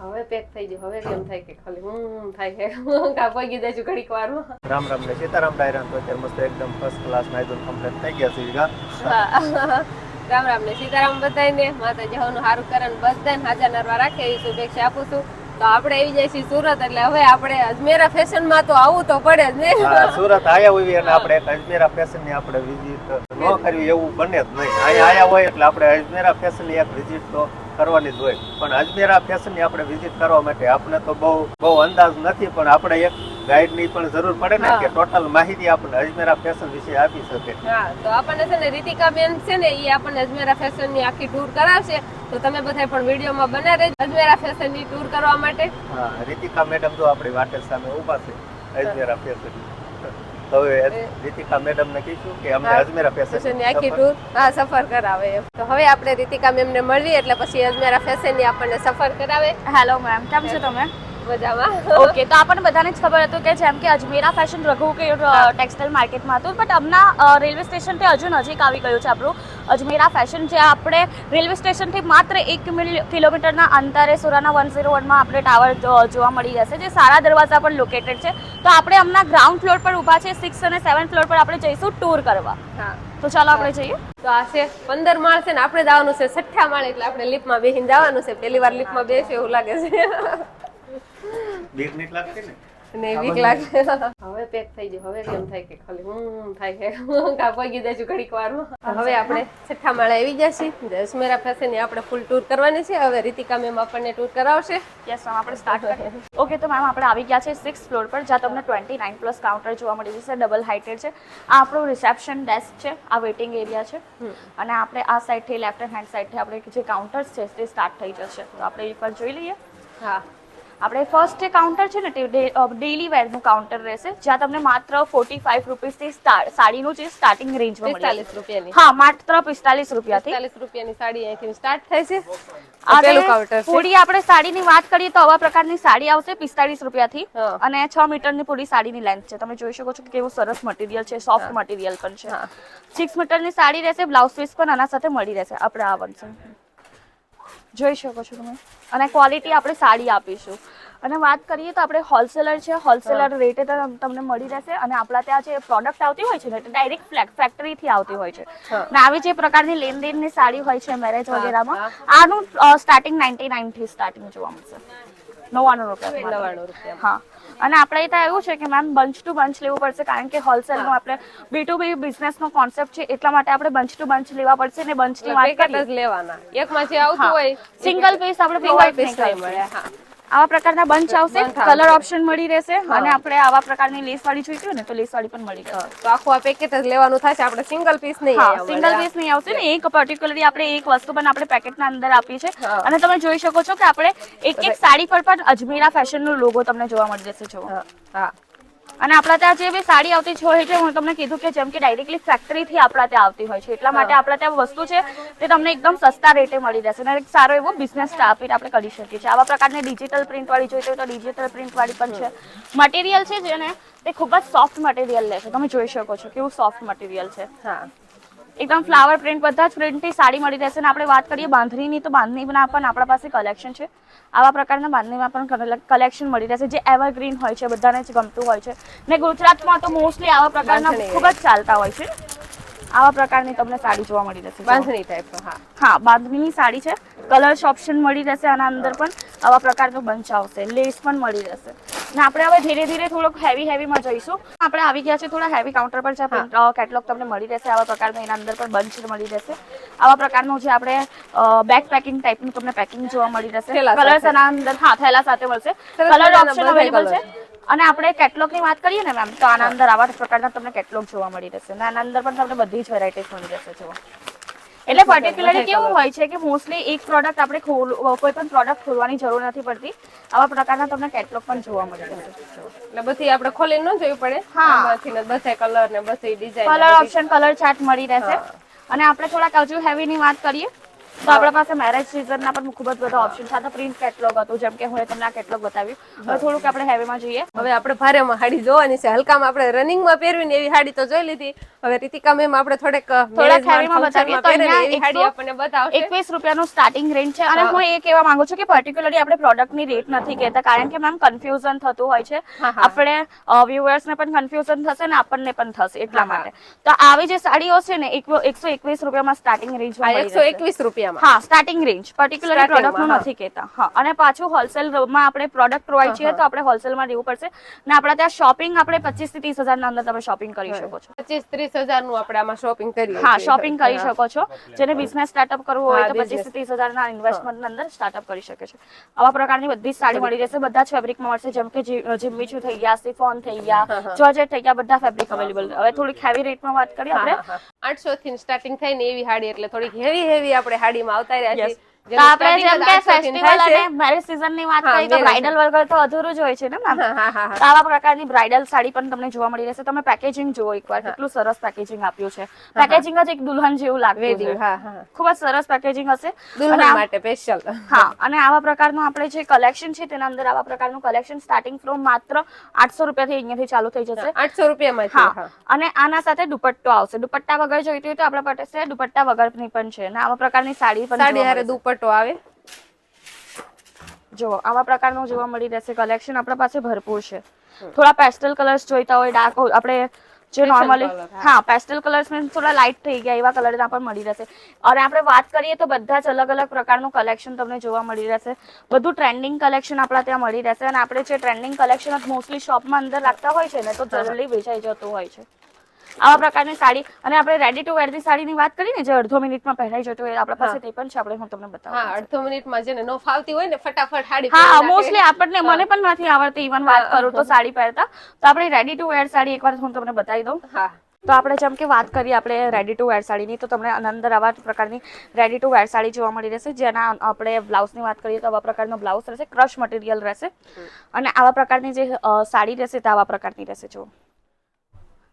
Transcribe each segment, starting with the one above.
હવે પેક થઈ ગયું. હવે કેમ થાય કે ખાલી થાય કે કા પગી દેજો ઘડીક વારમાં. રામ રામ ને સીતારામ ડાયરા તો અત્યારે મસ્ત એકદમ ફર્સ્ટ ક્લાસ નાઈદન કમ્પ્લીટ થઈ ગયા છે વીઘા. રામ રામ ને સીતારામ બધાને માતાજી હવનું સારું કરે ને બધાને હાજર નરવા રાખે એવી શુભેચ્છા આપું છું. તો આપણે આવી જાય છીએ સુરત, એટલે હવે આપણે અજમેરા ફેશન માં તો આવવું તો પડે જ ને. સુરત આયા હોય અને આપણે અજમેરા ફેશન ની આપણે વિઝિટ ન કરવી એવું બને જ નહીં. અહીંયા આયા હોય એટલે આપણે અજમેરા ફેશન ની એક વિઝિટ તો કરવાની જ હોય. પણ અજમેરા ફેશન ની આપણે વિઝિટ કરવા માટે આપણે તો બહુ અંદાજ નથી, પણ આપણે એક ગાઈડ ની પણ જરૂર પડે ને કે ટોટલ માહિતી આપણને અજમેરા ફેશન વિશે આપી શકે. હા, તો આપણને છે ને રીતિકા બેન છે ને એ આપણને અજમેરા ફેશન ની આખી ટૂર કરાવશે. તો તમે બધા પણ વિડીયોમાં બના રહેજો અજમેરા ફેશન ની ટૂર કરવા માટે. હા, રીતિકા મેડમ તો આપણી વાટે સામે ઊભા છે અજમેરા ફેશન. તો હવે રીતિકા મેડમ ને કહીશું કે અમને અજમેરા ફેશન ની આખી ટૂર સફર કરાવે. તો હવે આપણે રીતિકા મેમ ને મળીએ એટલે પછી અજમેરા ફેશન ની આપણને સફર કરાવે. હેલો મેમ, કેમ છો તમે? મજામાં. ઓકે, તો આપણને બધાને જ ખબર હતું કે જેમ કે અજમેરા ફેશન રઘુ કે ટેક્સટાઇલ માર્કેટમાં હતું, બટ હમણાં રેલવે સ્ટેશનથી હજુ નજીક આવી ગયું છે આપણું અજમેરા ફેશન, જે આપણે રેલવે સ્ટેશનથી માત્ર 1 કિલોમીટરના અંતરે સુરાના 101માં આપણે ટાવર જોવા મળી જશે, જે સારા દરવાજા પર લોકેટેડ છે. તો આપણે હમણાં ગ્રાઉન્ડ ફ્લોર પર ઊભા છે, 6 અને 7 ફ્લોર પર આપણે જઈશું ટૂર કરવા. હા, તો ચાલો આપણે જઈએ. તો આ છે 15 માળ છે ને આપણે જવાનું છે 6ઠ્ઠા માળ, એટલે આપણે લિફ્ટમાં બેસીને જવાનું છે. પહેલી વાર લિફ્ટમાં બેસે એવું લાગે છે. બીક નહીં લાગતી ને? નહીં, બીક લાગે. હવે પેક થઈ ગયું. હવે કેમ થાય કે ખાલી થાય કે કા પગી દેજો ઘડીક વારમાં. હવે આપણે 6ઠ્ઠા માળે આવી જશે. અજમેરા ફેશન ની આપણે ફૂલ ટૂર કરવાની છે. હવે રીતિકા મેમ આપણને ટૂર કરાવશે. યસ મેમ, આપણે સ્ટાર્ટ કરીએ. ઓકે, તો મેમ આપણે આવી ગયા છે 6th ફ્લોર પર, જ્યાં તમને 29+ કાઉન્ટર જોવા મળી જશે. ડબલ હાઇટેડ છે. આ આપણું રિસેપ્શન ડેસ્ક છે, આ વેઇટિંગ એરિયા છે, અને આપણે આ સાઈડથી લેફ્ટ હેન્ડ સાઈડથી આપણે જે કાઉન્ટર્સ છે તે સ્ટાર્ટ થઈ જશે. તો આપણે એકવાર જોઈ લઈએ. હા, આપણે ફર્સ્ટ જે કાઉન્ટર છે ને તે ડેલી વેરનું કાઉન્ટર રહેશે, જ્યાં તમને માત્ર 45 રૂપીસથી સાડીનું જે સ્ટાર્ટિંગ રેન્જમાં મળે. 45 રૂપિયાની. હા, માત્ર 45 રૂપિયાથી 45 રૂપિયાની સાડી અહીંથી સ્ટાર્ટ થાય છે. આ પેલું કાઉન્ટર છે. પૂરી આપણે સાડીની વાત કરીએ તો આવા પ્રકારની સાડી આવશે 45 રૂપિયાથી, અને 6 મીટરની પૂરી સાડીની લેન્થ છે. તમે જોઈ શકો છો કે કેવું સરસ મટીરિયલ છે, સોફ્ટ મટીરિયલ પણ છે. 6 મીટરની સાડી રહેશે, બ્લાઉઝ પીસ પણ આના સાથે મળી રહેશે. આપણે આ બનશે, જોઈ શકો છો તમે, અને ક્વોલિટી આપણે સાડી આપીશું. અને વાત કરીએ તો આપણે હોલસેલર છે, હોલસેલર રેટે તમને મળી રહેશે. અને આપણા ત્યાં જે પ્રોડક્ટ આવતી હોય છે ને તે ડાયરેક્ટ ફેક્ટરીથી આવતી હોય છે. અને આવી જે પ્રકારની લેનદેનની સાડી હોય છે મેરેજ વગેરેમાં, આનું સ્ટાર્ટિંગ 99 થી સ્ટાર્ટિંગ જોવા મળશે. 99 રૂપિયા. હા, અને આપણે ત્યાં એવું છે કે મેમ બંચ ટુ બંચ લેવું પડશે, કારણ કે હોલસેલનો આપણે B2B બિઝનેસનો કોન્સેપ્ટ છે, એટલા માટે આપણે બંચ ટુ બંચ લેવા પડશે. ને બંચની વાત કરીએ જ લેવાના, એકમાં જે આવતું હોય સિંગલ પીસ આપણે પ્રોવાઇડ નહીં મળે. હા, આવા પ્રકારના બંચ આવશે, કલર ઓપ્શન મળી રહેશે, અને આપણે આવા પ્રકારની લેસ વાળી જોઈતી હોય ને તો લેસ વાળી પણ મળી રહેશે. તો આખું આ પેકેટ જ લેવાનું થશે, આપણે સિંગલ પીસ નહીં. હા, સિંગલ પીસ નહીં આવશે ને. એક પર્ટિક્યુલરલી આપણે એક વસ્તુ પણ આપણે પેકેટના અંદર આપી છે, અને તમે જોઈ શકો છો કે આપણે એક સાડી પર પણ અજમેરા ફેશનનો લોગો તમને જોવા મળી જશે. જો હા, અને આપણા ત્યાં જે બી સાડી આવતી હોય છે, હું તમને કીધું કે જેમ કે ડાયરેક્ટલી ફેક્ટરીથી આપણા ત્યાં આવતી હોય છે, એટલા માટે આપણા ત્યાં વસ્તુ છે તે તમને એકદમ સસ્તા રેટે મળી રહેશે, અને એક સારો એવો બિઝનેસ સ્ટાર્ટ આપણે કરી શકીએ છીએ. આવા પ્રકારની ડિજિટલ પ્રિન્ટ વાળી જોઈતી હોય તો ડિજિટલ પ્રિન્ટ વાળી પણ છે. મટીરિયલ છે જેને તે ખૂબ જ સોફ્ટ મટીરિયલ લે છે. તમે જોઈ શકો છો કેવું સોફ્ટ મટીરિયલ છે. હા, એકદમ ફ્લાવર પ્રિન્ટ, બધા જ પ્રિન્ટની સાડી મળી રહેશે. અને આપણે વાત કરીએ બાંધણીની, તો બાંધણીના પણ આપણા પાસે કલેક્શન છે. આવા પ્રકારના બાંધણીમાં પણ કલેક્શન મળી રહેશે, જે એવરગ્રીન હોય છે, બધાને જ ગમતું હોય છે. ને ગુજરાતમાં તો મોસ્ટલી આવા પ્રકારના ખૂબ જ ચાલતા હોય છે. આવા પ્રકારની તમને સાડી જોવા મળી રહેશે, બાંધણી ટાઈપ. હા, બાંધણીની સાડી છે. કલર્સ ઓપ્શન મળી રહેશે, આના અંદર પણ આવા પ્રકારનો બંચ આવશે, લેસ પણ મળી રહેશે. ને આપણે હવે ધીરે ધીરે થોડોક હેવીમાં જઈશું. આપણે આવી ગયા છે થોડા હેવી કાઉન્ટર પર, જ્યાં કેટલોગ તમને મળી રહેશે. આવા પ્રકારનું એના અંદર પણ બંચ મળી રહેશે. આવા પ્રકારનું જે આપણે બેક પેકિંગ ટાઈપનું તમને પેકિંગ જોવા મળી રહેશે. કલર્સ આના અંદર, હા, થેલા સાથે મળશે. કલર ઓપ્શન અવેલેબલ છે. અને આપણે કેટલોગની વાત કરીએ ને મેમ, તો આના અંદર આવા પ્રકારના તમને કેટલોગ જોવા મળી રહેશે. અને આના અંદર પણ તમને બધી જ વેરાયટીઝ મળી રહેશે. જો એટલે પર્ટિક્યુલરલી કેવું હોય છે કે મોસ્ટલી એક પ્રોડક્ટ આપણે કોઈ પણ પ્રોડક્ટ ખોલવાની જરૂર નથી પડતી. આવા પ્રકારના તમને કેટલોગ પણ જોવા મળી જશે. એટલે બધી આપણે ખોલીને ન જોવી પડે. આમાંથી ને બધા કલર ને બધી design, colour option, colour chart મળી રહેશે. અને આપણે થોડાક હજુ હેવીની વાત કરીએ તો આપણા પાસે મેરેજ સિઝનના પણ ખૂબ જ બધા ઓપ્શન છે. આ તો પ્રિન્ટ કેટલોગ હતું, જેમ કે હું તમને આ કેટલોગ બતાવ્યું. હવે થોડુંક આપણે હેવીમાં જોઈએ. હવે આપણે ભારેમાં હાડી જોવાની છે. હલકામાં આપણે રનિંગમાં પહેરવીને એવી હાડી તો જોઈ લીધી. હવે રીતિકા મેમ આપણે થોડીક હેવીમાં બતાવીએ તો અહીંયા એવી હાડી આપણને બતાવશે. 21 રૂપિયાનું સ્ટાર્ટિંગ રેન્જ છે. અને હું એ કહેવા માંગુ છું કે પર્ટિક્યુલરલી આપણે પ્રોડક્ટની રેટ નથી કહેતા, કારણ કે મેમ કન્ફ્યુઝન થતું હોય છે. આપણે વ્યુઅર્સને પણ કન્ફ્યુઝન થશે ને આપણને પણ થશે, એટલા માટે. તો આવી જે સાડીઓ છે ને 121 રૂપિયામાં સ્ટાર્ટિંગ રેન્જ માં 121 રૂપિયામાં. હા, સ્ટાર્ટિંગ રેન્જ પર્ટિક્યુલરલી પ્રોડક્ટનું નથી કહેતા. હા, અને પાછું હોલસેલમાં આપણે પ્રોડક્ટ પ્રોવાઈડ છીએ તો આપણે હોલસેલમાં લેવું પડશે. ને આપણા ત્યાં શોપિંગ આપણે 25 થી 30 હજારના અંદર તમે શોપિંગ કરી શકો છો. 25-30 હજારનું આપણે આમાં શોપિંગ કરીએ. હા, શોપિંગ કરી શકો છો. જેને બિઝનેસ સ્ટાર્ટઅપ કરવું હોય તો 25 થી 30 હજારના ઇન્વેસ્ટમેન્ટની અંદર સ્ટાર્ટઅપ કરી શકે છે. આવા પ્રકારની બધી સાડી મળી રહેશે. બધા જ ફેબ્રિકમાં મળશે, જેમ કે જીમ્મીચુ થઈ ગયા, સિફોન થઈ ગયા, જોર્જેટ થઈ ગયા, બધા ફેબ્રિક અવેલેબલ. હવે થોડીક હેવી રેટમાં વાત કરીએ આપણે. 800 થી સ્ટાર્ટિંગ થાય ને એવી હાડી, એટલે થોડીક હેવી આપણે હાડીમાં આવતા રહ્યા છીએ. તો આપણે જેમ કે ફેસ્ટિવલ અને મેરેજ સીઝન ની વાત કરીએ તો બ્રાઇડલ વગર તો અધૂરું જ હોય છે ને મેમ. તો આવા પ્રકારની બ્રાઇડલ સાડી પણ તમને જોવા મળી રહેશે. તમે પેકેજિંગ જુઓ એકવાર, કેટલું સરસ પેકેજિંગ આપ્યું છે. પેકેજિંગ જ એક દુલ્હન જેવું લાગતું છે. ખૂબ જ સરસ પેકેજિંગ હશે દુલ્હન માટે સ્પેશિયલ. હા, અને આવા પ્રકારનું આપણે જે કલેક્શન છે તેના અંદર આવા પ્રકારનું કલેક્શન સ્ટાર્ટિંગ ફ્રોમ માત્ર 800 રૂપિયાથી અહીંયાથી ચાલુ થઈ જશે. 800 રૂપિયામાં. હા, અને આના સાથે દુપટ્ટો આવશે. દુપટ્ટા વગર જોઈતી હોય તો આપણા પાસે દુપટ્ટા વગરની પણ છે. અને આવા પ્રકારની સાડી પણ સાડી હારે દુપટ્ટો આવે. જો આવા પ્રકારનું જોવા મળી રહેશે. કલેક્શન આપણા પાસે ભરપૂર છે. થોડા પેસ્ટલ કલર્સ જોઈતા હોય, ડાર્ક આપણે જે નોર્મલી પેસ્ટલ કલર્સ માં થોડા લાઇટ થઈ ગયા એવા કલરના પણ મળી રહેશે. અને આપણે વાત કરીએ તો બધા જ અલગ અલગ પ્રકારનું કલેક્શન તમને જોવા મળી રહેશે. બધું ટ્રેન્ડિંગ કલેક્શન આપણા ત્યાં મળી રહેશે. અને આપણે જે ટ્રેન્ડિંગ કલેક્શન મોસ્ટલી શોપમાં અંદર રાખતા હોય છે ને તો જલ્દી વેચાઈ જતું હોય છે. આવા પ્રકારની સાડી, અને આપણે રેડી ટુ વેર ની સાડીની વાત કરીને જે અડધો મિનિટમાં પહેરાઈ જતો હોય આપણા પાસે તે પણ છે. આપણે હું તમને બતાવું. હા, અડધો મિનિટમાં જેને નો ફાવતી હોય ને ફટાફટ સાડી. હા, મોસ્ટલી આપણને મને પણ નથી આવડતી ઇવન વાત કરું તો સાડી પહેરતા. તો આપણે રેડી ટુ વેર સાડી એકવાર હું તમને બતાવી દઉં. હા, તો આપણે જેમ કે વાત કરીએ આપણે રેડી ટુ વેર સાડીની, તો તમને અંદર આવા પ્રકારની રેડી ટુ વેર સાડી જોવા મળી રહેશે. જેના આપણે બ્લાઉઝની વાત કરીએ તો આવા પ્રકારનો બ્લાઉઝ રહેશે, ક્રશ મટીરિયલ રહેશે. અને આવા પ્રકારની જે સાડી રહેશે તે આવા પ્રકારની રહેશે. જો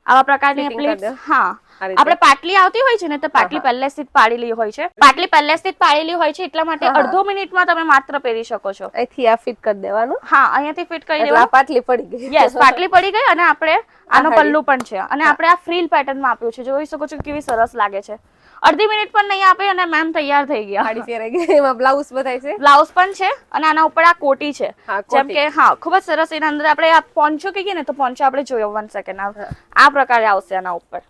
આવા પ્રકારની પ્લીટ્સ. હા, આપણે પાટલી આવતી હોય છે ને તો પાટલી પહેલેથી જ પાડેલી હોય છે. પાટલી પહેલેથી જ પાડેલી હોય છે, એટલા માટે અડધો મિનિટમાં તમે માત્ર પહેરી શકો છો. અહીંથી આ ફિટ કરી દેવાનું. હા, અહીંયાથી ફિટ કરી દેવાનું. પાટલી પડી ગઈ. યસ, પાટલી પડી ગઈ. અને આપણે આનો પલ્લુ પણ છે. અને આપણે આ ફ્રીલ પેટર્નમાં આપ્યું છે. જોઈ શકો છો કેવી સરસ લાગે છે. અડધી મિનિટ પણ નહીં આપે અને મેમ તૈયાર થઈ ગયા. સાડી પહેરાઈ ગઈ. એમાં બ્લાઉઝ બધાય છે. બ્લાઉઝ પણ છે અને આના ઉપર આ કોટી છે. જેમ કે હા, ખૂબ જ સરસ. એના અંદર આપણે આ પોન્ચો કહીએ ને તો પોન્ચો આપણે જોયો 1 સેકન્ડ. આ પ્રકારે આવશે આના ઉપર.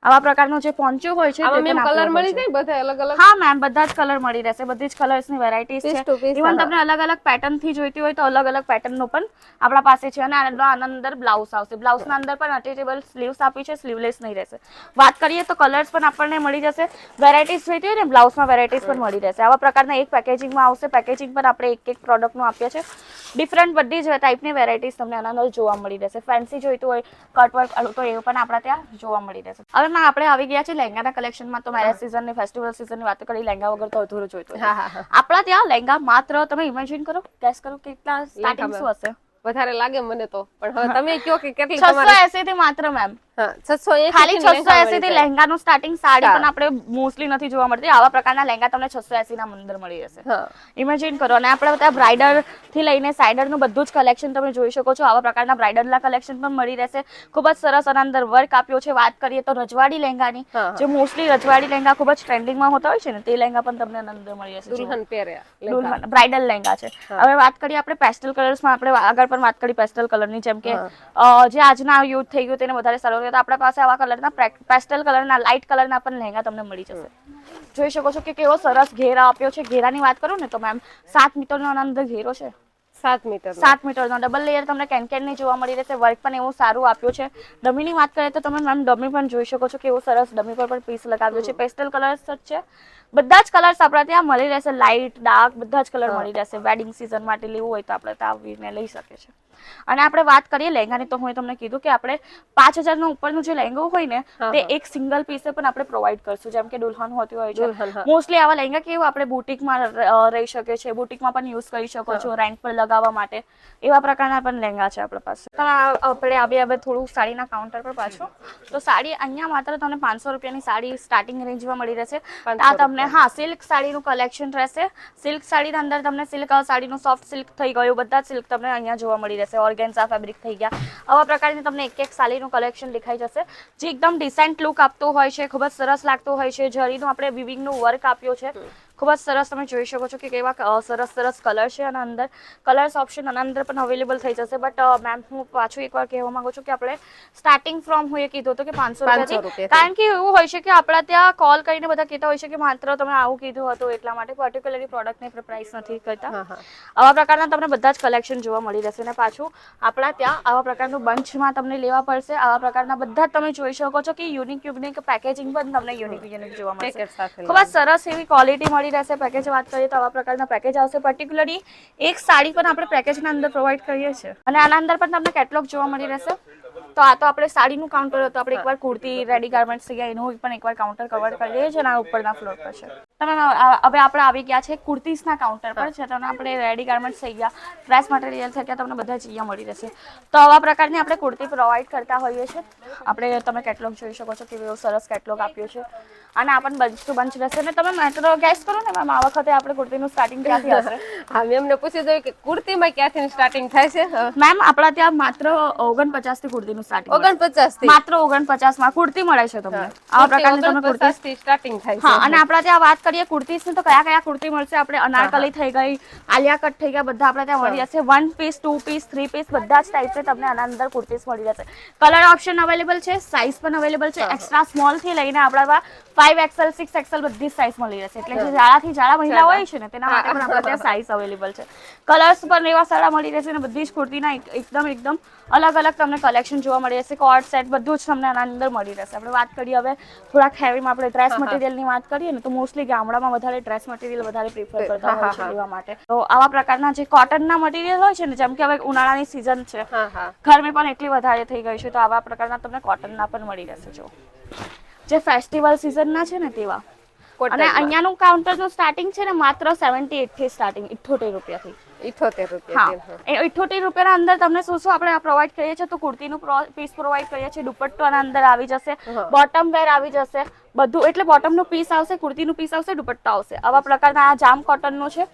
આવા પ્રકારનો જે પોન્ચો હોય છે તે પણ કલર મળી જાય બધા અલગ અલગ. હા મેમ, બધા જ કલર મળી રહેશે. બધી જ કલર્સની વેરાયટીઝ છે. ઇવન તમને અલગ અલગ પેટર્ન થી જોઈતી હોય તો અલગ અલગ પેટર્ન નો પણ આપણા પાસે છે. અને આના અંદર બ્લાઉઝ આવશે. બ્લાઉઝના અંદર પણ અટેચેબલ સ્લીવ્સ આપી છે, સ્લીવલેસ નહીં રહેશે. વાત કરીએ તો કલર્સ પણ આપણને મળી જશે. વેરાયટીઝ જોઈતી હોય ને બ્લાઉઝમાં વેરાયટીઝ પણ મળી રહેશે. આવા પ્રકારના એક પેકેજિંગમાં આવશે. પેકેજિંગ પર આપણે એક પ્રોડક્ટનું આપ્યા છે. ડિફરન્ટ બધી જ ટાઈપની વેરાયટીઝ તમને આના અંદર જોવા મળી રહેશે. ફેન્સી જોઈતું હોય, કટવર્ક તો એ પણ આપણા ત્યાં જોવા મળી રહેશે. હવે આપણે આવી ગયા છે લહેંગાના કલેક્શનમાં. તો મેરેજ સીઝનની, ફેસ્ટિવલ સીઝનની વાત કરી, લહેંગા વગર તો અધૂરું જોઈતું. આપણા ત્યાં લહેંગા માત્ર, તમે ઇમેજિન કરો, ગેસ કરો કેટલા સ્ટાર્ટિંગ શું હશે. વધારે લાગે મને તો, પણ હવે તમે કયો કે કેટલી. 680 થી માત્ર મેમ. ખાલી 680 થી લહેંગાનું સ્ટાર્ટિંગ. સાડી પણ આપણે મોસ્ટલી નથી જોવા મળતી. આવા પ્રકારના લહેંગા તમને 680 ના અંદર મળી જશે. ઇમેજિન કરો. અને આપણે ત્યાં બ્રાઇડલ થી લઈને સાઇડર નું બધું જ કલેક્શન તમે જોઈ શકો છો. આવા પ્રકારના બ્રાઇડલના કલેક્શન પણ મળી રહેશે. ખૂબ જ સરસ. અને અંદર વર્ક આપ્યો છે. વાત કરીએ તો રજવાડી લહેંગાની, જે મોસ્ટલી રજવાડી લહેંગા ખૂબ જ ટ્રેન્ડિંગમાં હોતા હોય છે ને, તે લહેંગા પણ તમને અંદર મળી જશે. દુલ્હન પહેરે, દુલ્હન બ્રાઇડલ લહેંગા છે. હવે વાત કરીએ આપણે પેસ્ટલ કલર્સમાં. આપણે આગળ પણ વાત કરી પેસ્ટલ કલરની, જેમ કે જે આજના યુથ થઈ ગયું તેને વધારે સારું. તો આપણા પાસે આવા કલરના પેસ્ટલ કલરના, લાઇટ કલરના પણ લહેંગા તમને મળી જશે. જોઈ શકો છો કે કેવો સરસ ઘેરા આપ્યો છે. ઘેરાની વાત કરું ને તો મેમ 7 મીટરનો અંદર ઘેરો છે. 7 મીટર. 7 મીટરનો ડબલ લેયર તમને કેનકેનની જોવા મળી રહેશે. વર્ક પણ એવું સારું આપ્યું છે. ડમીની વાત કરીએ તો તમે મેમ ડમી પણ જોઈ શકો છો. કેવું સરસ ડમી પર પણ પીસ લગાવ્યો છે. પેસ્ટલ કલર્સ જ છે. બધા જ કલર્સ આપણા ત્યાં મળી રહેશે. લાઇટ, ડાર્ક બધા જ કલર મળી રહેશે. વેડિંગ સીઝન માટે લેવું હોય તો આપણે ત્યાં આવીને લઈ શકે છે. અને આપણે વાત કરીએ લહેંગાની તો હું તમને કીધું કે આપણે 5000 નો ઉપરનું જે લહેંગો હોય ને તે એક સિંગલ પીસે પણ આપણે પ્રોવાઈડ કરશું, જેમ કે દુલ્હન હોતી હોય છે. મોસ્ટલી આવા લહેંગા કેવું આપણે બુટીકમાં રહી શકે છે, બુટીકમાં પણ યુઝ કરી શકો છો રેન્ટ પર લગાવવા માટે, એવા પ્રકારના પણ લહેંગા છે આપણા પાસે. આપણે હવે થોડું સાડીના કાઉન્ટર પર પાછું, તો સાડી અહીંયા માત્ર તમને 500 રૂપિયાની સાડી સ્ટાર્ટિંગ રેન્જમાં મળી રહેશે. આ તમને સિલ્ક સાડીનું કલેક્શન રહેશે. સિલ્ક સાડીના અંદર તમને સિલ્ક સાડીનું સોફ્ટ સિલ્ક થઈ ગયું, બધા સિલ્ક તમને અહીંયા જોવા મળી રહેશે. ઓર્ગેન્ઝા ફેબ્રિક થઈ ગયા, આવા પ્રકારની તમને એક સાડીનું કલેક્શન દેખાઈ જશે, જે એકદમ ડિસેન્ટ લુક આપતું હોય છે, ખૂબ જ સરસ લાગતું હોય છે. જરીનું આપણે વિવિંગનું વર્ક આપ્યું છે, ખૂબ જ સરસ. તમે જોઈ શકો છો કે કેવા સરસ કલર છે, અને અંદર કલર્સ ઓપ્શન આના અંદર પણ અવેલેબલ થઈ જશે. બટ મેમ હું પાછું એકવાર કહેવા માંગુ છું કે આપણે સ્ટાર્ટિંગ ફ્રોમ હું એ કીધું હતું કે 500 રૂપિયા, કારણ કે એવું હોય છે કે આપણા ત્યાં કોલ કરીને બધા કહેતા હોય છે કે માત્ર તમે આવું કીધું હતું એટલા માટે પર્ટિક્યુલરલી પ્રોડક્ટની પ્રાઇસ નથી કહેતા. આવા પ્રકારના તમને બધા જ કલેક્શન જોવા મળી રહેશે. અને પાછું આપણા ત્યાં આવા પ્રકારનું બંચમાં તમને લેવા પડશે. આવા પ્રકારના બધા તમે જોઈ શકો છો કે યુનિક પેકેજિંગ પણ તમને યુનિક જોવા મળશે. ખૂબ જ સરસ એવી ક્વોલિટી મળી રહેશે. પેકેજ વાત કરીએ તો આવા પ્રકારના પેકેજ આવશે. પર્ટિક્યુલરલી એક સાડી પણ આપણે પેકેજના અંદર પ્રોવાઈડ કરીએ છીએ, અને આના અંદર પણ તમને કેટલોગ જોવા મળી રહેશે. તો આ તો આપણે સાડીનું કાઉન્ટર હતું, આપણે એકવાર કુર્તી રેડી ગાર્મેન્ટ્સ થઈ ગયા એનું પણ એકવાર કાઉન્ટર કવર કરી લઈએ છીએ, અને આ ઉપરના ફ્લોર પર છે. તમે હવે આપણે આવી ગયા છે કુર્તીઝના કાઉન્ટર પર છે. તમને આપણે રેડી ગાર્મેન્ટ્સ થઈ ગયા, ડ્રેસ મટીરિયલ થઈ ગયા, તમને બધા જ અહીંયા મળી રહેશે. તો આવા પ્રકારની આપણે કુર્તી પ્રોવાઈડ કરતા હોઈએ છીએ. આપણે તમે કેટલોગ જોઈ શકો છો કે એવો સરસ કેટલોગ આપ્યો છે, અને આ પણ બંચ ટુ બંચ રહેશે. અને તમે મેટ્રો ગેસ કરો ને મેમ, આ વખતે આપણે કુર્તીનું સ્ટાર્ટિંગ ક્યાંથી હશે? હા, મેં એમને પૂછી જોયું કે કુર્તીમાં ક્યાંથી સ્ટાર્ટિંગ થાય છે. મેમ આપણા ત્યાં માત્ર 49 થી કુર્તીનું સ્ટાર્ટિંગ, 49 થી માત્ર 49 માં કુર્તી મળે છે તમને. આવા પ્રકારની તમે કુર્તી થી સ્ટાર્ટિંગ થાય છે. હા, અને આપણા ત્યાં વાત કરીએ કુર્તીઝની તો કયા કુર્તી મળશે? આપણે અનારકલી થઈ ગઈ, આલિયા કટ થઈ ગયા, બધા આપણા ત્યાં મળી જશે. 1 પીસ 2 પીસ 3 પીસ બધા જ ટાઈપે તમને આના અંદર કુર્તીઝ મળી જશે. કલર ઓપ્શન અવેલેબલ છે, સાઇઝ પણ અવેલેબલ છે. એક્સ્ટ્રા સ્મોલ થી લઈને આપણા 5XL 6XL બધી સાઇઝ મળી રહેશે. એટલે જે જાડા મહિલા હોય છે ને તેના માટે પણ આપણા ત્યાં સાઇઝ અવેલેબલ છે. કલર્સ પણ એવા સારા મળી રહેશે, અને બધી જ કુર્તીના એકદમ અલગ તમને કલેક્શન જોવા મળી રહેશે. કોટ સેટ બધું જ તમને આના અંદર મળી રહેશે. આપણે વાત કરીએ હવે થોડાક હેવીમાં, આપણે ડ્રેસ મટીરિયલની વાત કરીએ ને તો મોસ્ટલી ગામડામાં વધારે ડ્રેસ મટીરિયલ વધારે પ્રિફર કરતા હોય છે લેવા માટે. તો આવા પ્રકારના જે કોટનના મટીરિયલ હોય છે ને, જેમ કે હવે ઉનાળાની સિઝન છે, ગરમી પણ એટલી વધારે થઈ ગઈ છે, તો આવા પ્રકારના તમને કોટનના પણ મળી રહેશે. જો જે ફેસ્ટિવલ સિઝનના છે ને તેવા. અને અહીંયાનું કાઉન્ટરનું સ્ટાર્ટિંગ છે ને માત્ર 78 થી સ્ટાર્ટિંગ, 78 રૂપિયાથી. 78 રૂપિયા. હા, 78 રૂપિયાના અંદર તમને શું આપણે પ્રોવાઈડ કરીએ છીએ? તો કુર્તીનું પીસ પ્રોવાઈડ કરીએ છીએ, દુપટ્ટો આના અંદર આવી જશે, બોટમ વેર આવી જશે, બધું. એટલે બોટમનું પીસ આવશે, કુર્તીનું પીસ આવશે, દુપટ્ટો આવશે. આવા પ્રકારના આ જામ કોટનનું છે.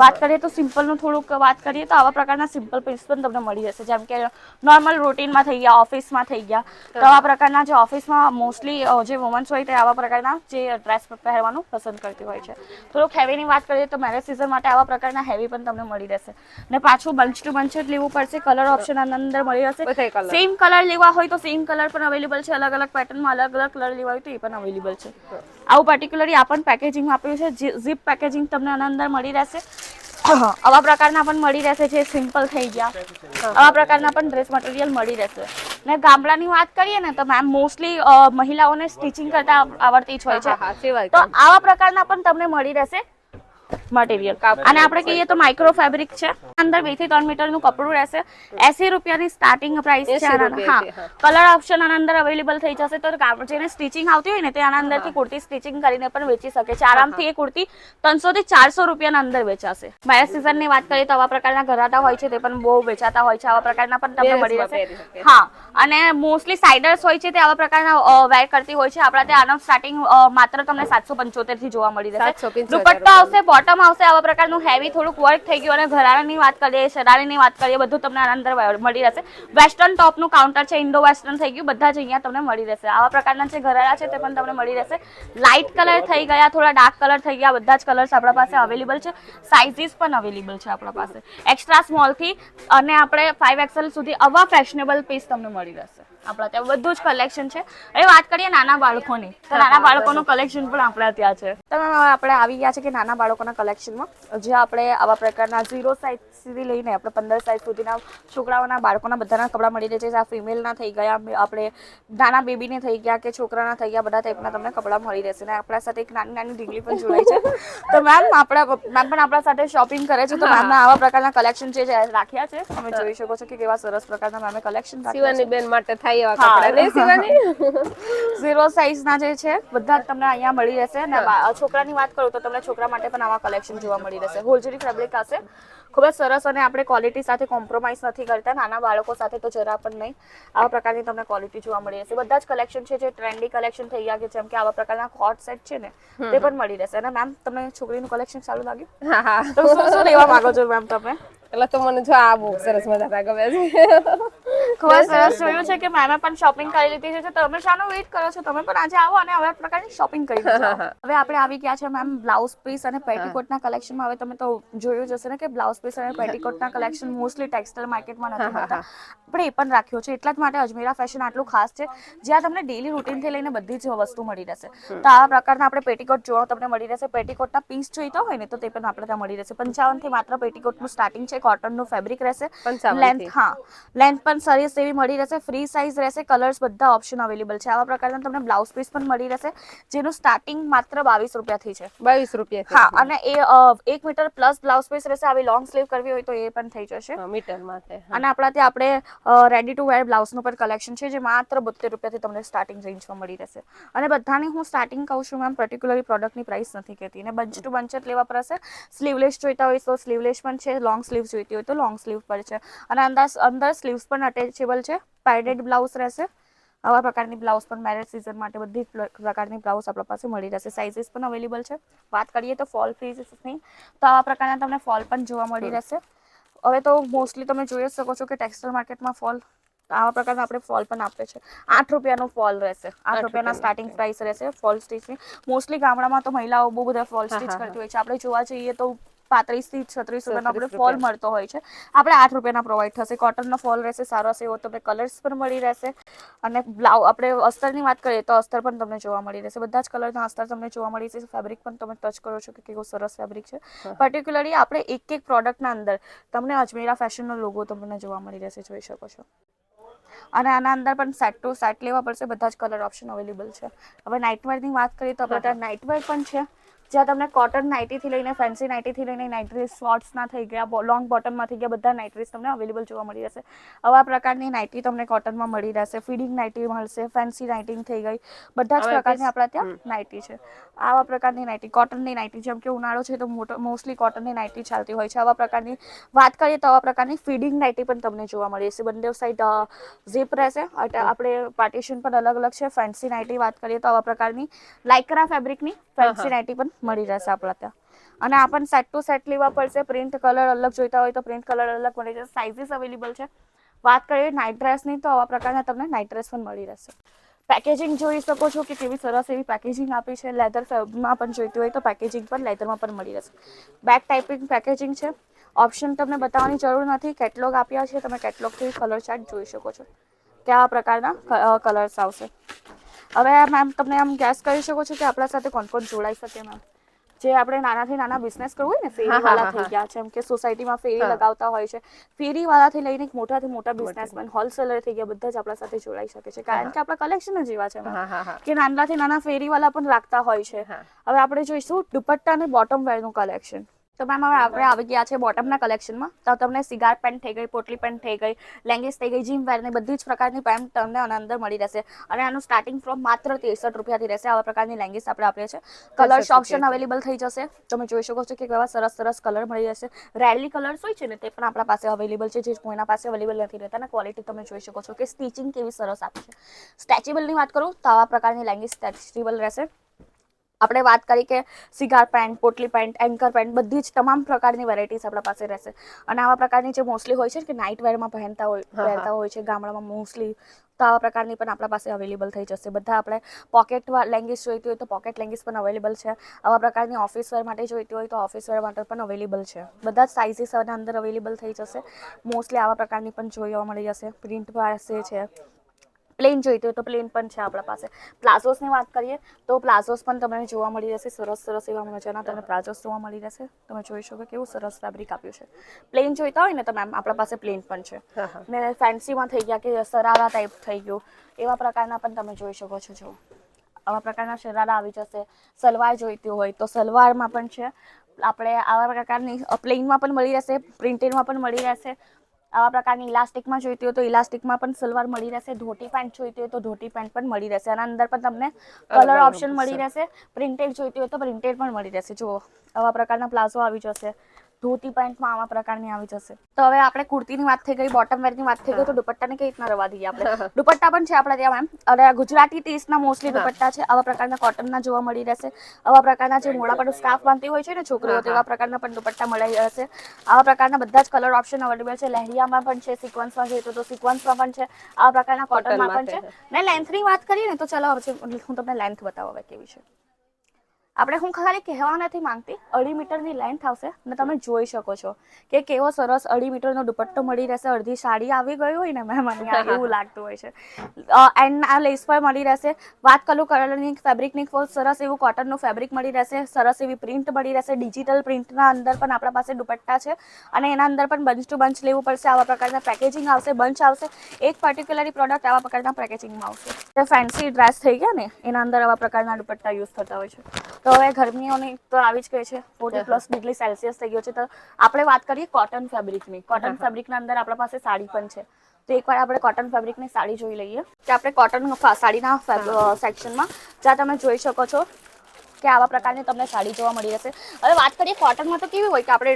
વાત કરીએ તો સિમ્પલનું થોડુંક વાત કરીએ તો આવા પ્રકારના સિમ્પલ પીસ પણ તમને મળી જશે, જેમ કે નોર્મલ રૂટીનમાં થઈ ગયા, ઓફિસમાં થઈ ગયા. તો આવા પ્રકારના જે ઓફિસમાં મોસ્ટલી જે વુમન્સ હોય તે આવા પ્રકારના જે ડ્રેસ પહેરવાનું પસંદ કરતી હોય છે. થોડુંક હેવીની વાત કરીએ તો મેરેજ સિઝન માટે આવા પ્રકારના હેવી પણ તમને મળી રહેશે. ને પાછું બંચ ટુ બંચ જ લેવું પડશે. કલર ઓપ્શન આના અંદર મળી રહેશે. સેમ કલર લેવા હોય તો સેમ કલર પણ અવેલેબલ છે. અલગ પેટર્નમાં અલગ કલર લેવા હોય તો એ પણ અવેલેબલ છે. આવું પર્ટિક્યુલરલી આ પણ પેકેજિંગ આપ્યું છે, ઝીપ પેકેજિંગ તમને આના અંદર મળી રહેશે. આવા પ્રકારના પણ મળી રહેશે, જે સિમ્પલ થઈ ગયા. આવા પ્રકારના પણ ડ્રેસ મટીરિયલ મળી રહેશે. ને ગામડાની વાત કરીએ ને તો મેમ મોસ્ટલી મહિલાઓને સ્ટિચિંગ કરતા આવડતી જ હોય છે, તો આવા પ્રકારના પણ તમને મળી રહેશે મટીરિયલ. અને આપણે કહીએ તો માઇક્રો ફેબ્રિક છે, અંદર 2 થી 3 મીટરનું કપડું રહેશે. 80 રૂપિયાની સ્ટાર્ટિંગ પ્રાઇસ છે. હા, કલર ઓપ્શન આના અંદર અવેલેબલ થઈ જશે. તો જેને સ્ટિચિંગ આવતી હોય ને તે આના અંદરથી કુર્તી સ્ટિચિંગ કરીને પણ વેચી શકે છે આરામથી. એ કુર્તી 300 થી 400 રૂપિયાના અંદર વેચાશે. મેરેજ સિઝનની વાત કરીએ તો આવા પ્રકારના ઘરાટા હોય છે, તે પણ બહુ વેચાતા હોય છે. આવા પ્રકારના પણ તમને મળી રહેશે. હા, અને મોસ્ટલી સાઇડર્સ હોય છે તે આવા પ્રકારના વેર કરતી હોય છે. આપણા ત્યાં આનો સ્ટાર્ટિંગ માત્ર તમને 775 થી જોવા મળી રહેશે. દુપટ્ટો આવશે, બોટમ આવશે. આવા પ્રકારનું હેવી થોડુંક વર્ક થઈ ગયું. અને ઘરારાની વાત કરીએ, શરારીની વાત કરીએ, બધું તમને આના અંદર મળી રહેશે. વેસ્ટર્ન ટોપનું કાઉન્ટર છે, ઇન્ડો વેસ્ટર્ન થઈ ગયું, બધા જ અહીંયા તમને મળી રહેશે. આવા પ્રકારના જે ઘરારા છે તે પણ તમને મળી રહેશે. લાઇટ કલર થઈ ગયા, થોડા ડાર્ક કલર થઈ ગયા, બધા જ કલર્સ આપણા પાસે અવેલેબલ છે. સાઇઝીસ પણ અવેલેબલ છે આપણા પાસે, એક્સ્ટ્રા સ્મોલ થી અને આપણે 5XL સુધી આવા ફેશનેબલ પીસ તમને મળી રહેશે. આપણા ત્યાં બધું જ કલેક્શન છે. હવે વાત કરીએ નાના બાળકોની, તો નાના બાળકોનું કલેક્શન પણ આપણા ત્યાં છે. તો મેમ હવે આપણે આવી ગયા છે કે નાના બાળકોના કલેક્શનમાં, જે આપણે આવા પ્રકારના 0 સાઇઝ સુધી લઈને આપણે 15 સાઇઝ સુધીના છોકરાઓના બાળકોના બધાના કપડાં મળી રહે છે. આ ફિમેલના થઈ ગયા, આપણે નાના બેબીને થઈ ગયા કે છોકરાના થઈ ગયા, બધા ટાઈપના તમને કપડાં મળી રહેશે. અને આપણા સાથે એક નાની નાની ઢીંગલી પણ જોડાઈ છે. તો મેમ પણ આપણા સાથે શોપિંગ કરે છે. તો મેમના આવા પ્રકારના કલેક્શન છે જે રાખ્યા છે. તમે જોઈ શકો છો કે કેવા સરસ પ્રકારના મેમે કલેક્શન રાખ્યા શિવાની છે. બેન માટે થાય એવા કપડા ને શિવાની 0 સાઇઝના જે છે બધા જ તમને અહીંયા મળી રહેશે. અને છોકરાની વાત કરું તો તમને છોકરા માટે પણ આવા કલેક્શન જોવા મળી રહેશે. હોલજરી ફેબ્રિક હશે, ખૂબ જ સરસ. અને આપણે ક્વોલિટી સાથે કોમ્પ્રોમાઇઝ નથી કરતા, નાના બાળકો સાથે તો જરા પણ નહીં. આવા પ્રકારની તમને ક્વોલિટી જોવા મળી રહેશે. બધા જ કલેક્શન છે જે ટ્રેન્ડી કલેક્શન થઈ ગયા, કે જેમ કે આવા પ્રકારના કોટ સેટ છે ને તે પણ મળી રહેશે. અને મેમ તમને છોકરીનું કલેક્શન સારું લાગ્યું? હા હા, તો શું લેવા માંગો છો મેમ તમે? એટલે તો મને જો આ બહુ સરસ મજાના ગમે છે. ખૂબ જ સરસ જોયું છે કે મેમે પણ શોપિંગ કરી લીધી છે. તમે શાનો વેઇટ કરો છો? તમે પણ આજે આવો અને આવા પ્રકારની શોપિંગ કરી જાઓ. હવે આપણે આવી ગયા છે મેમ બ્લાઉઝ પીસ અને પેટીકોટના કલેક્શનમાં. હવે તમે તો જોયું જ હશે ને કે બ્લાઉઝ પીસ અને પેટીકોટના કલેક્શન મોસ્ટલી ટેક્સટાઇલ માર્કેટમાં નથી મળતા. આપણે એ પણ રાખ્યો છે. એટલા જ માટે અજમેરા ફેશન આટલું ખાસ છે, જ્યાં તમને ડેલી રૂટીનથી લઈને બધી જ વસ્તુ મળી રહેશે. તો આવા પ્રકારના આપણે પેટીકોટ જોવા તમને મળી રહેશે. પેટીકોટના પીસ જોઈતા હોય ને તો તે પણ આપણે ત્યાં મળી રહેશે. 55 થી માત્ર પેટીકોટનું સ્ટાર્ટિંગ છે. કોટનનું ફેબ્રિક રહેશે. 55 લેન્થ થી લેન્થ પણ સરસ એવી મળી રહેશે. ફ્રી સાઇઝ રહેશે. કલર્સ બધા ઓપ્શન અવેલેબલ છે. આવા પ્રકારના તમને બ્લાઉઝ પીસ પણ મળી રહેશે, જેનું સ્ટાર્ટિંગ માત્ર 22 રૂપિયાથી છે. 22 રૂપિયા હા, અને એ 1 મીટર પ્લસ બ્લાઉઝ પીસ રહેશે. આવી લોંગ સ્લીવ કરવી હોય તો એ પણ થઈ જશે. મીટરમાં છે. અને આપણા ત્યાં આપણે રેડી ટુ વેર બ્લાઉઝનું પણ કલેક્શન છે, જે માત્ર 72 રૂપિયાથી તમને સ્ટાર્ટિંગ રેન્જમાં મળી રહેશે. અને બધાની હું સ્ટાર્ટિંગ કહું છું મેમ, પર્ટિક્યુલરલી પ્રોડક્ટની પ્રાઇસ નથી કહેતી. અને બંચ ટુ બંચ જ લેવા પડશે. સ્લીવલેસ જોઈતા હોય તો સ્લીવલેસ પણ છે. લોંગ સ્લીવ જોઈતી હોય તો લોંગ સ્લીવ પર છે. અને અંદર સ્લીવ્સ પણ અટેચેબલ છે. પેડેડ બ્લાઉઝ રહેશે. આવા પ્રકારની બ્લાઉઝ પણ મેરેજ સીઝન માટે બધી પ્રકારની બ્લાઉઝ આપણા પાસે મળી રહેશે. સાઇઝીસ પણ અવેલેબલ છે. વાત કરીએ તો ફોલ પીસની, તો આવા પ્રકારના તમને ફોલ પણ જોવા મળી રહેશે. હવે તો મોસ્ટલી તમે જોઈ શકો છો કે ટેક્સટાઇલ માર્કેટમાં ફોલ, આવા પ્રકારના આપણે ફોલ પણ આપે છે. 8 રૂપિયાનો ફોલ રહેશે. 8 રૂપિયાના સ્ટાર્ટિંગ પ્રાઇસ રહેશે ફોલ સ્ટીચની. મોસ્ટલી ગામડામાં તો મહિલાઓ બહુ બધા ફોલ સ્ટીચ કરતી હોય છે. આપણે જોવા જઈએ તો 35 થી 36 રૂપિયાનો આપણે ફોલ મળતો હોય છે. આપણે 8 રૂપિયાના પ્રોવાઈડ થશે. કોટનનો ફોલ રહેશે. સારો હશે એવો તમને કલર્સ પણ મળી રહેશે. અને આપણે અસ્તરની વાત કરીએ તો અસ્તર પણ તમને જોવા મળી રહેશે. બધા જ કલરના અસ્તર તમને જોવા મળી રહેશે. ફેબ્રિક પણ તમે ટચ કરો છો કે કેવું સરસ ફેબ્રિક છે. પર્ટિક્યુલરલી આપણે એક પ્રોડક્ટના અંદર તમને અજમેરા ફેશનનો લોગો તમને જોવા મળી રહેશે, જોઈ શકો છો. અને આના અંદર પણ સેટ ટુ સેટ લેવા પડશે. બધા જ કલર ઓપ્શન અવેલેબલ છે. હવે નાઇટવેરની વાત કરીએ તો આપણે ત્યાં નાઇટવેર પણ છે, જ્યાં તમને કોટન નાઇટીથી લઈને ફેન્સી નાઇટીથી લઈને નાઇટ ડ્રેસ શોર્ટ્સના થઈ ગયા, લોંગ બોટમમાં થઈ ગયા, બધા નાઇટ ડ્રેસ તમને અવેલેબલ જોવા મળી રહેશે. આવા પ્રકારની નાઇટી તમને કોટનમાં મળી રહેશે. ફીડિંગ નાઇટી મળશે. ફેન્સી નાઇટિંગ થઈ ગઈ. બધા જ પ્રકારની આપણા ત્યાં નાઇટી છે. આવા પ્રકારની નાઇટી, કોટનની નાઇટી, જેમ કે ઉનાળો છે તો મોસ્ટલી કોટનની નાઇટી ચાલતી હોય છે. આવા પ્રકારની વાત કરીએ તો આવા પ્રકારની ફીડિંગ નાઇટી પણ તમને જોવા મળી રહેશે. બંને સાઈડ ઝીપ રહેશે. આપણે પાર્ટીશન પણ અલગ અલગ છે. ફેન્સી નાઇટી વાત કરીએ તો આવા પ્રકારની લાઇક્રા ફેબ્રિકની ફેન્સી નાઇટી પણ મળી રહેશે આપણા ત્યાં. અને આ પણ સેટ ટુ સેટ લેવા પડશે. પ્રિન્ટ કલર અલગ જોઈતા હોય તો પ્રિન્ટ કલર અલગ મળી જશે. સાઇઝીસ અવેલેબલ છે. વાત કરીએ નાઇટ ડ્રેસની તો આવા પ્રકારના તમને નાઇટ ડ્રેસ પણ મળી રહેશે. પેકેજિંગ જોઈ શકો છો કે કેવી સરસ એવી પેકેજિંગ આપી છે. લેધરમાં પણ જોઈતી હોય તો પેકેજિંગ પણ લેધરમાં પણ મળી રહેશે. બેક ટાઈપિંગ પેકેજિંગ છે. ઓપ્શન તમને બતાવવાની જરૂર નથી. કેટલોગ આપ્યા છે. તમે કેટલોગથી કલર ચાર્ટ જોઈ શકો છો કે આવા પ્રકારના કલર્સ આવશે. હવે મેમ તમને આમ ગેસ કરી શકો છો કે આપણા સાથે કોણ કોણ જોડાઈ શકે મેમ. જે આપણે નાનાથી નાના બિઝનેસ કરવું હોય ને, ફેરીવાળા થઈ ગયા, જેમ કે સોસાયટીમાં ફેરી લગાવતા હોય છે, ફેરીવાળાથી લઈને મોટાથી મોટા બિઝનેસમેન, હોલસેલર થઈ ગયા, બધા જ આપણા સાથે જોડાઈ શકે છે. કારણ કે આપણા કલેક્શન જ એવા છે કે નાનાથી નાના ફેરીવાળા પણ રાખતા હોય છે. હવે આપણે જોઈશું દુપટ્ટા અને બોટમ વેરનું કલેક્શન. તો મેમ હવે આપણે આવી ગયા છે બોટમના કલેક્શનમાં. તો તમને સિગાર પેન્ટ થઈ ગઈ, પોટલી પેન્ટ થઈ ગઈ, લેંગીસ થઈ ગઈ, જીમ વેરની બધી જ પ્રકારની પેન્ટ તમને આના અંદર મળી રહેશે. અને આનું સ્ટાર્ટિંગ ફ્રોમ માત્ર 63 રૂપિયાથી રહેશે. આવા પ્રકારની લેંગીસ આપણે આપીએ છીએ. કલર્સ ઓપ્શન અવેલેબલ થઈ જશે. તમે જોઈ શકો છો કે કેવા સરસ સરસ કલર મળી જશે. રેલી કલર્સ હોય છે ને તે પણ આપણા પાસે અવેલેબલ છે, જે કોઈના પાસે અવેલેબલ નથી રહેતા. અને ક્વોલિટી તમે જોઈ શકો છો કે સ્ટિચિંગ કેવી સરસ આપી છે. સ્ટ્રેચેબલની વાત કરું તો આવા પ્રકારની લેંગીસ સ્ટ્રેચેબલ રહેશે. આપણે વાત કરી કે સિગાર પેન્ટ, પોટલી પેન્ટ, એન્કર પેન્ટ, બધી જ તમામ પ્રકારની વેરાયટીઝ આપણા પાસે રહેશે. અને આવા પ્રકારની જે મોસ્ટલી હોય છે કે નાઇટ વેરમાં પહેરતા હોય છે ગામડામાં મોસ્ટલી, તો આવા પ્રકારની પણ આપણા પાસે અવેલેબલ થઈ જશે. બધા આપણે પોકેટ લેંગીસ જોઈતી હોય તો પોકેટ લેંગીસ પણ અવેલેબલ છે. આવા પ્રકારની ઓફિસ વેર માટે જોઈતી હોય તો ઓફિસ વેર માટે પણ અવેલેબલ છે. બધા જ સાઇઝીસ આના અંદર અવેલેબલ થઈ જશે. મોસ્ટલી આવા પ્રકારની પણ જોવા મળી જશે. પ્રિન્ટ પાસે છે, પ્લેન જોઈતી હોય તો પ્લેન પણ છે આપણા પાસે. પ્લાઝોસની વાત કરીએ તો પ્લાઝોસ પણ તમને જોવા મળી રહેશે. સરસ સરસ એવા મજાના તમને પ્લાઝોસ જોવા મળી રહેશે. તમે જોઈ શકો કેવું સરસ ફેબ્રિક આપ્યું છે. પ્લેન જોઈતા હોય ને તો મેમ આપણા પાસે પ્લેન પણ છે. ને ફેન્સીમાં થઈ ગયા કે સરારા ટાઈપ થઈ ગયું એવા પ્રકારના પણ તમે જોઈ શકો છો. જો આવા પ્રકારના શરારા આવી જશે. સલવાર જોઈતી હોય તો સલવારમાં પણ છે. આપણે આવા પ્રકારની પ્લેનમાં પણ મળી રહેશે, પ્રિન્ટેડમાં પણ મળી રહેશે. આવા પ્રકારની ઇલાસ્ટિકમાં જોઈતી હોય તો ઇલાસ્ટિકમાં પણ સલવાર મળી રહેશે. ધોતી પેન્ટ જોઈતી હોય તો ધોતી પેન્ટ પણ મળી રહેશે. અને અંદર પણ તમને કલર ઓપ્શન મળી રહેશે. પ્રિન્ટેડ જોઈતી હોય તો પ્રિન્ટેડ પણ મળી રહેશે. જુઓ આવા પ્રકારના પ્લાઝો આવી જશે. ધોતી પેન્ટમાં આવા પ્રકારની આવી જશે. તો હવે આપણે કુર્તીની વાત થઈ ગઈ, બોટમ વેરની વાત થઈ ગઈ, તો દુપટ્ટાને કઈ રીતના રવા દઈએ આપણે. દુપટ્ટા પણ છે આપણા ત્યાં મેમ. અને ગુજરાતી ટેસ્ટના મોસ્ટલી દુપટ્ટા છે. આવા પ્રકારના કોટનના જોવા મળી રહેશે. આવા પ્રકારના જે મોડા પર સ્કાર્ફ બાંધતી હોય છે ને છોકરીઓ, તેવા પ્રકારના પણ દુપટ્ટા મળી રહેશે. આવા પ્રકારના બધા જ કલર ઓપ્શન અવેલેબલ છે. લહેરિયામાં પણ છે, સિક્વન્સમાં જોઈએ તો સિક્વન્સમાં પણ છે. આવા પ્રકારના કોટનમાં પણ છે. ને લેન્થની વાત કરીએ ને તો ચલો હું તમને લેન્થ બતાવું હવે કેવી છે. આપણે હું ખાલી કહેવા નથી માંગતી, 2.5 મીટરની લેન્થ આવશે. અને તમે જોઈ શકો છો કે કેવો સરસ 2.5 મીટરનો દુપટ્ટો મળી રહેશે. અડધી સાડી આવી ગઈ હોય ને મેમ, અહીંયા એવું લાગતું હોય છે. એન્ડ આ લેસ પર મળી રહેશે. વાત કરું કલરની, ફેબ્રિકની, સરસ એવું કોટનનું ફેબ્રિક મળી રહેશે. સરસ એવી પ્રિન્ટ મળી રહેશે. ડિજિટલ પ્રિન્ટના અંદર પણ આપણા પાસે દુપટ્ટા છે. અને એના અંદર પણ બંચ ટુ બંચ લેવું પડશે. આવા પ્રકારના પેકેજિંગ આવશે, બંચ આવશે. એક પર્ટિક્યુલરી પ્રોડક્ટ આવા પ્રકારના પેકેજિંગમાં આવશે. ફેન્સી ડ્રેસ થઈ ગયા ને, એના અંદર આવા પ્રકારના દુપટ્ટા યુઝ થતા હોય છે. તો હવે ગરમીઓની તો આવી જ ગઈ છે. 40+ ડિગ્રી સેલ્સિયસ થઈ ગયો છે. તો આપણે વાત કરીએ કોટન ફેબ્રિકની. કોટન ફેબ્રિકના અંદર આપણા પાસે સાડી પણ છે. તો એકવાર આપણે કોટન ફેબ્રિકની સાડી જોઈ લઈએ કે આપણે કોટન સાડીના સેક્શનમાં જ્યાં તમે જોઈ શકો છો કે આવા પ્રકારની તમને સાડી જોવા મળી રહેશે. હવે વાત કરીએ કોટનમાં તો કેવી હોય કે આપણે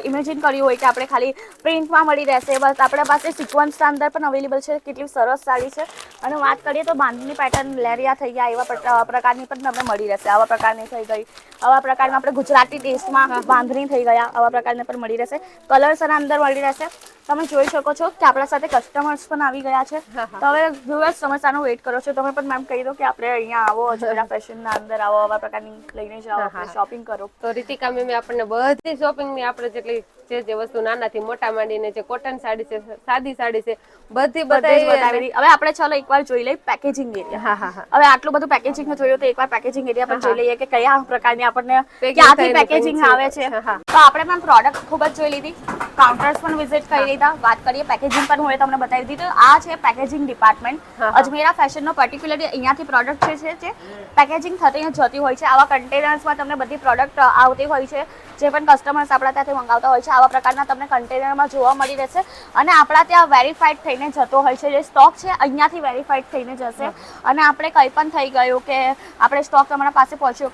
ઇમેજિન કર્યું હોય કે આપણે ખાલી પ્રિન્ટમાં મળી રહેશે. બસ આપણા પાસે સિક્વન્સના અંદર પણ અવેલેબલ છે. કેટલી સરસ સાડી છે. અને વાત કરીએ તો બાંધણી પેટર્ન, લેરિયા થઈ ગયા, એવા પ્રકારની પણ તમને મળી રહેશે. આવા પ્રકારની થઈ ગઈ. આવા પ્રકારના આપણે ગુજરાતી ટેસ્ટમાં બાંધણી થઈ ગયા, આવા પ્રકારના પણ મળી રહેશે. કલર્સ એના અંદર મળી રહેશે. તમે જોઈ શકો છો કે આપણા સાથે કસ્ટમર્સ પણ આવી ગયા છે. તો હવે વ્યુઅર્સ તમે શાનો વેઇટ કરો છો? તમે પણ મેમ કહી દો કે આપણે અહીંયા આવો, અજમેરા ફેશનના અંદર આવો, આવા પ્રકારની લઈને જાઓ, આપણે શોપિંગ કરો. તો રીતિકા મેમે આપણને બધી શોપિંગની આપણે જેટલી જે વસ્તુ નાનાથી મોટા માંડીને જે કોટન સાડી છે, સાદી સાડી છે, બધી બતાવી બતાવી. દીધી. હવે આપણે ચાલો એકવાર જોઈ લઈએ પેકેજિંગ એરિયા. હવે આટલું બધું પેકેજિંગ જોયું તો એકવાર પેકેજિંગ એરિયા પણ જોઈ લઈએ કે કયા પ્રકારની આપણને ક્યાંથી પેકેજિંગ આવે છે. તો આપણે પણ પ્રોડક્ટ ખૂબ જ જોઈ લીધી, કાઉન્ટર્સ પણ વિઝિટ કરી લીધા. વાત કરીએ પેકેજિંગ પણ હું તમને બતાવી દીધી. તો આ છે પેકેજિંગ ડિપાર્ટમેન્ટ. અજમેરા ફેશનનો પર્ટિક્યુલરલી અહીંયાથી પ્રોડક્ટ છે જે પેકેજિંગ થતી જતી હોય છે. આવા કન્ટેનર્સમાં તમને બધી પ્રોડક્ટ આવતી હોય છે. જે પણ કસ્ટમર્સ આપણા ત્યાંથી મંગાવતા હોય છે, આવા પ્રકારના તમને કન્ટેનરમાં જોવા મળી રહેશે. અને આપણા ત્યાં વેરીફાઈડ થઈને જતો હોય છે. જે સ્ટોક છે અહીંયાથી વેરીફાઈડ થઈને જશે. અને આપણે કંઈ પણ થઈ ગયું કે આપણે સ્ટોક તમારા પાસે પહોંચ્યો,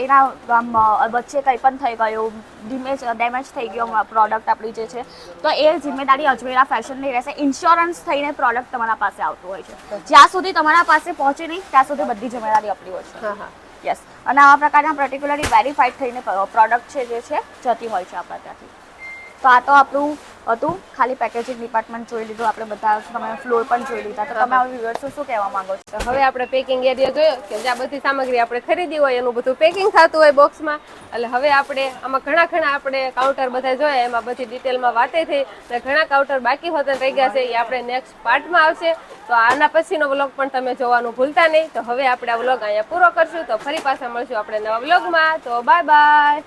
એના વચ્ચે કંઈ પણ થઈ ગયું, ડેમેજ થઈ ગયો પ્રોડક્ટ આપણી જે છે, તો એ જિમ્મેદારી અજમેરા ફેશનની રહેશે. ઇન્સ્યોરન્સ થઈને પ્રોડક્ટ તમારા પાસે આવતું હોય છે. જ્યાં સુધી તમારા પાસે પહોંચે નહીં ત્યાં સુધી બધી જિમ્મેદારી આપણી હોય છે. યસ. અને આવા પ્રકારના પર્ટિક્યુલરલી વેરીફાઈડ થઈને પ્રોડક્ટ છે જે છે જતી હોય છે આપણા ત્યાંથી. તો આ તો આપણું હતું. ખાલી પેકેજિંગ ડિપાર્ટમેન્ટ જોઈ લીધું આપણે, બધા તમે ફ્લોર પણ જોઈ લીધા. તો તમે હવે વ્યુઅર્સ શું કહેવા માંગો છો? હવે આપણે પેકિંગ એરિયા જોયો કે જ્યાં બધી સામગ્રી આપણે ખરીદી હોય એનું બધું પેકિંગ થતું હોય બોક્સમાં. એટલે હવે આપણે આમાં ઘણા આપણે કાઉન્ટર બધા જોયા, એમાં બધી ડિટેલમાં વાતે થઈ. અને ઘણા કાઉન્ટર બાકી હોતા રહી ગયા છે, એ આપણે નેક્સ્ટ પાર્ટમાં આવશે. તો આના પછીનો વ્લોગ પણ તમે જોવાનું ભૂલતા નહીં. તો હવે આપણે આ વ્લોગ અહીંયા પૂરો કરશું. તો ફરી પાછા મળશું આપણે નવા વ્લોગમાં. તો બાય બાય.